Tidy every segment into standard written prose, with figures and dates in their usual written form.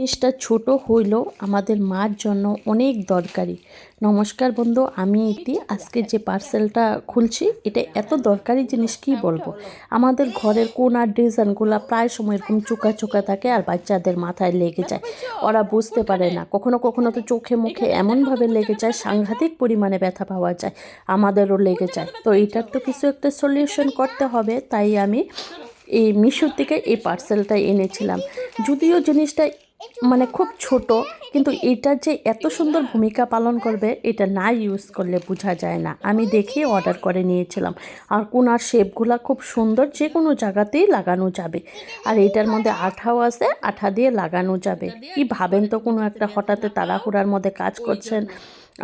জিনিসটা ছোট হইলেও আমাদের মার জন্য অনেক দরকারি। নমস্কার বন্ধু, আমি আজকে যে পার্সেলটা খুলছি এটা এত দরকারি জিনিস কি বলবো। আমাদের ঘরের কোনার ডিজাইনগুলো প্রায় সময় এরকম চোকা চোকা থাকে আর বাচ্চাদের মাথায় লেগে যায়, ওরা বুঝতে পারে না। কখনো কখনো তো চোখে মুখে এমনভাবে লেগে যায়, সাংঘাতিক পরিমাণে ব্যথা পাওয়া যায়, আমাদেরও লেগে যায়। তো এটার তো কিছু একটা সলিউশন করতে হবে, তাই আমি এই মিশো থেকে এই পার্সেলটা এনেছিলাম। যদিও জিনিসটা খুব ছোট, কিন্তু এটা যে এত সুন্দর ভূমিকা পালন করবে এটা না ইউজ করলে বোঝা যায় না। আমি দেখে অর্ডার করে নিয়েছিলাম। আর কোনার শেপগুলো খুব সুন্দর, যে কোনো জায়গাতেই লাগানো যাবে। আর এটার মধ্যে আঠাও আছে, আঠা দিয়ে লাগানো যাবে। কি ভাবেন তো, কোনো একটা হঠাৎ তাড়াহুড়ার মধ্যে কাজ করছেন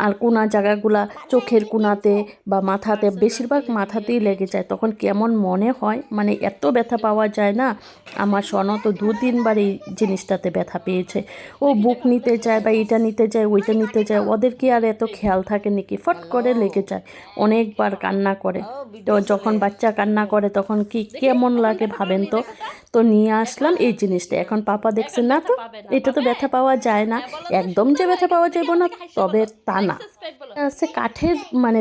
আর কোনা জায়গাগুলা চোখের কোনাতে বা মাথাতে, বেশিরভাগ মাথাতেই লেগে যায়, তখন কেমন মনে হয়, এত ব্যথা পাওয়া যায় না। আমার সনদ তো 2-3 বার এই জিনিসটাতে ব্যথা পেয়েছে। ও বুক নিতে যায় বা এটা নিতে যায় ওইটা নিতে যায়, ওদের কি আর এত খেয়াল থাকে নাকি, ফট করে লেগে যায়, অনেকবার কান্না করে। তো যখন বাচ্চা কান্না করে তখন কি কেমন লাগে ভাবেন তো। তো নিয়ে আসলাম এই জিনিসটা। এখন পাপা দেখছে না তো এটা তো ব্যথা পাওয়া যায় না, একদম যে ব্যথা পাওয়া যাবে না তবে তা না। আছে কাঠের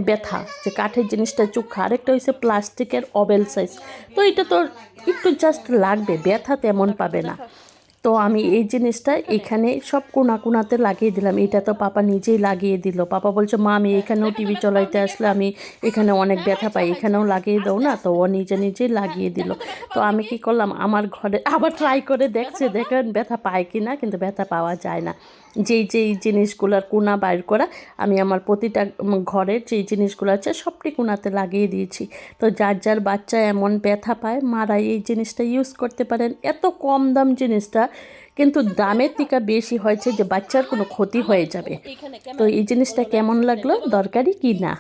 ব্যথা, যে কাঠের জিনিসটা চোখা, আরেকটা হচ্ছে প্লাস্টিকের অবেল সাইজ। তো এটা তো একটু জাস্ট লাগবে, ব্যথা তেমন পাবে না। তো আমি এই জিনিসটা এখানে সব কোনা কোনাতে লাগিয়ে দিলাম। এটা তো পাপা নিজেই লাগিয়ে দিল। পাপা বলছে, মা আমি এখানেও টিভি চলাইতে আসলে আমি এখানে অনেক ব্যথা পাই, এখানেও লাগিয়ে দাও না। তো ও নিজে নিজেই লাগিয়ে দিল। তো আমি কি করলাম, আমার ঘরে আবার ট্রাই করে দেখছে, দেখেন ব্যথা পায় কি না, কিন্তু ব্যথা পাওয়া যায় না। যেই জিনিসগুলোর কোনা বাইর করা, আমি আমার প্রতিটা ঘরের যেই জিনিসগুলো আছে সবটি কোনাতে লাগিয়ে দিয়েছি। তো যার যার বাচ্চা এমন ব্যথা পায়, মারা এই জিনিসটা ইউজ করতে পারেন। এত কম দাম জিনিসটা, কিন্তু দামের থেকে বেশি হয়েছে যে বাচ্চার কোনো ক্ষতি হয়ে যাবে। তো এই জিনিসটা কেমন লাগলো, দরকারি কি না?